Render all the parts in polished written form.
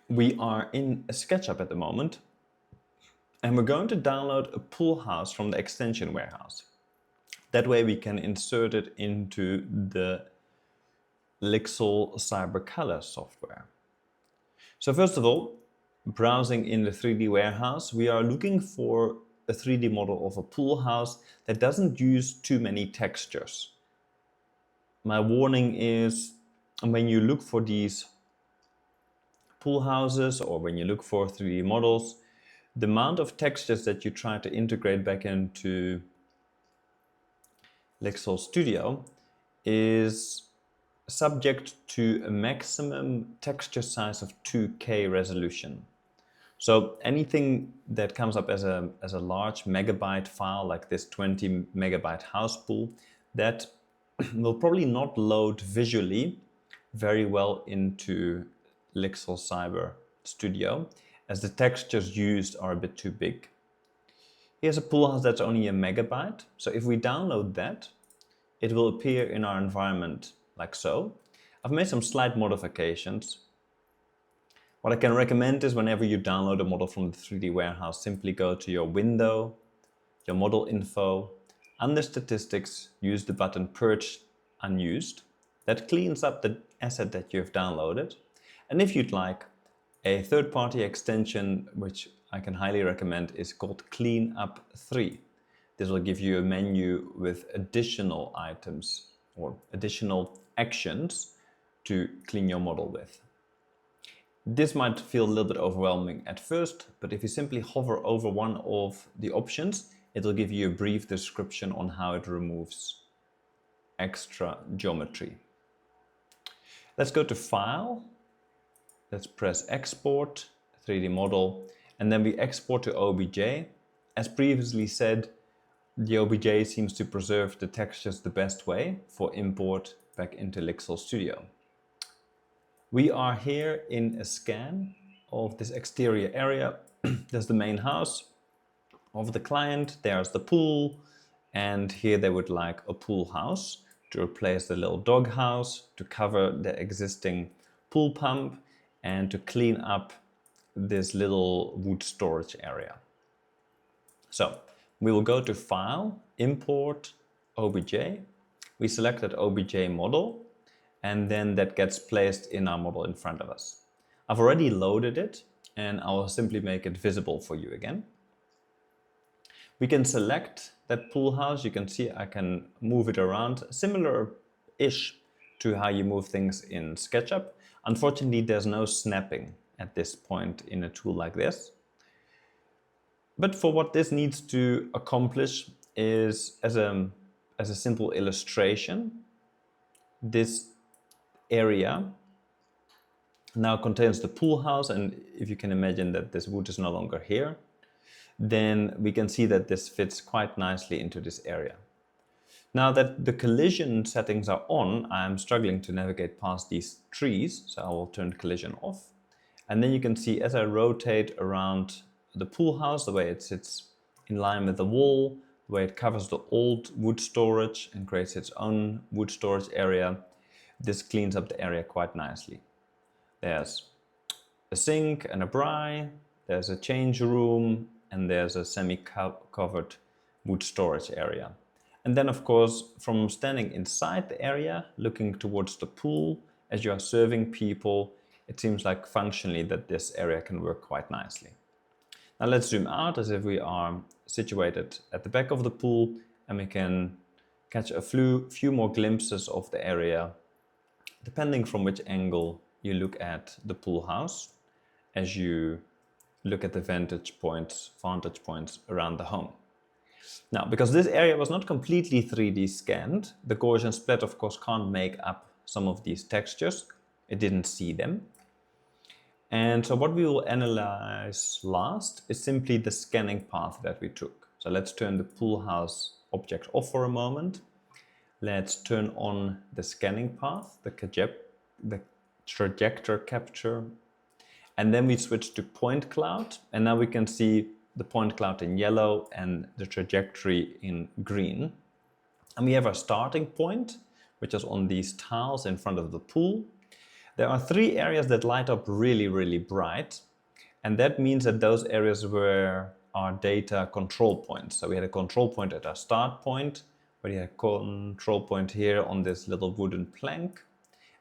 We are in SketchUp at the moment, and we're going to download a pool house from the extension warehouse. That way we can insert it into the Lixel CyberColor software. So first of all, browsing in the 3D warehouse, we are looking for a 3D model of a pool house that doesn't use too many textures. My warning is, when you look for these pool houses or when you look for 3D models, the amount of textures that you try to integrate back into Lixel Studio is subject to a maximum texture size of 2K resolution. So anything that comes up as a large megabyte file, like this 20 megabyte house pool, that will probably not load visually very well into Lixel Cyber Studio, as the textures used are a bit too big. Here's a pool house that's only a megabyte. So if we download that, it will appear in our environment like so. I've made some slight modifications. What I can recommend is whenever you download a model from the 3D warehouse, simply go to your window, your model info, under statistics, use the button Purge Unused. That cleans up the asset that you've downloaded. And if you'd like, a third-party extension, which I can highly recommend, is called Cleanup 3. This will give you a menu with additional items or additional actions to clean your model with. This might feel a little bit overwhelming at first, but if you simply hover over one of the options, it will give you a brief description on how it removes extra geometry. Let's go to File. Let's press Export, 3D Model, and then we export to OBJ. As previously said, the OBJ seems to preserve the textures the best way for import back into Lixel Studio. We are here in a scan of this exterior area. There's the main house of the client, there's the pool, and here they would like a pool house to replace the little dog house, to cover the existing pool pump, and to clean up this little wood storage area. So we will go to File, Import, OBJ. We select that OBJ model, and then that gets placed in our model in front of us. I've already loaded it, and I will simply make it visible for you again. We can select that pool house. You can see I can move it around, similar-ish to how you move things in SketchUp. Unfortunately, there's no snapping at this point in a tool like this. But for what this needs to accomplish is, as a simple illustration, this area now contains the pool house, and if you can imagine that this wood is no longer here, then we can see that this fits quite nicely into this area. Now that the collision settings are on, I'm struggling to navigate past these trees, so I will turn collision off. And then you can see as I rotate around the pool house, the way it sits in line with the wall, the way it covers the old wood storage and creates its own wood storage area, this cleans up the area quite nicely. There's a sink and a braai, there's a change room, and there's a semi-covered wood storage area. And then, of course, from standing inside the area, looking towards the pool, as you are serving people, it seems like functionally that this area can work quite nicely. Now let's zoom out as if we are situated at the back of the pool, and we can catch a few more glimpses of the area, depending from which angle you look at the pool house, as you look at the vantage points around the home. Now, because this area was not completely 3D scanned, the Gaussian Splat of course can't make up some of these textures. It didn't see them. And so what we will analyze last is simply the scanning path that we took. So let's turn the pool house object off for a moment. Let's turn on the scanning path, the trajectory capture, and then we switch to point cloud, and now we can see the point cloud in yellow and the trajectory in green. And we have our starting point, which is on these tiles in front of the pool. There are 3 areas that light up really, really bright, and that means that those areas were our data control points. So we had a control point at our start point, we had a control point here on this little wooden plank,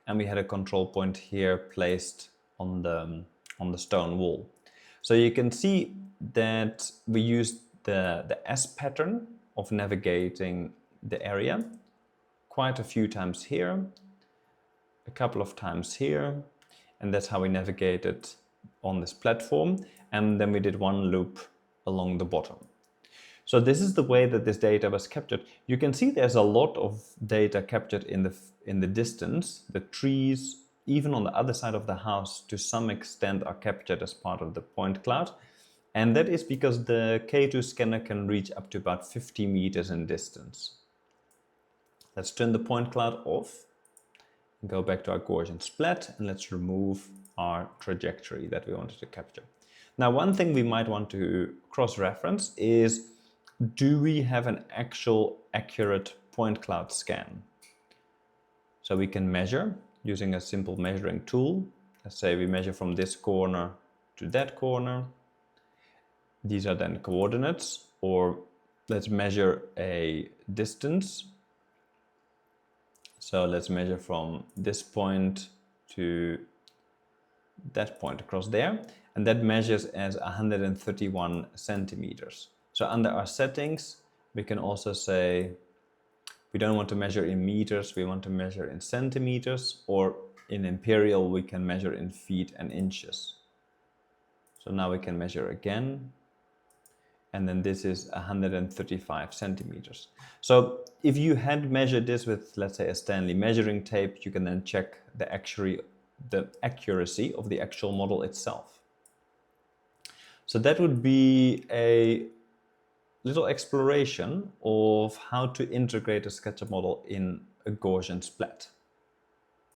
and we had a control point here placed on the stone wall. So you can see that we used the S pattern of navigating the area quite a few times here, a couple of times here, and that's how we navigated on this platform. And then we did one loop along the bottom. So this is the way that this data was captured. You can see there's a lot of data captured in the distance. The trees, even on the other side of the house, to some extent are captured as part of the point cloud. And that is because the K2 scanner can reach up to about 50 meters in distance. Let's turn the point cloud off and go back to our Gaussian Splat, and let's remove our trajectory that we wanted to capture. Now, one thing we might want to cross-reference is, do we have an actual accurate point cloud scan? So we can measure using a simple measuring tool. Let's say we measure from this corner to that corner. These are then coordinates, or let's measure a distance. So let's measure from this point to that point across there, and that measures as 131 centimeters. So under our settings, we can also say we don't want to measure in meters, we want to measure in centimeters, or in imperial, we can measure in feet and inches. So now we can measure again, and then this is 135 centimeters. So if you had measured this with, let's say, a Stanley measuring tape, you can then check the accuracy of the actual model itself. So that would be a little exploration of how to integrate a SketchUp model in a Gaussian Splat.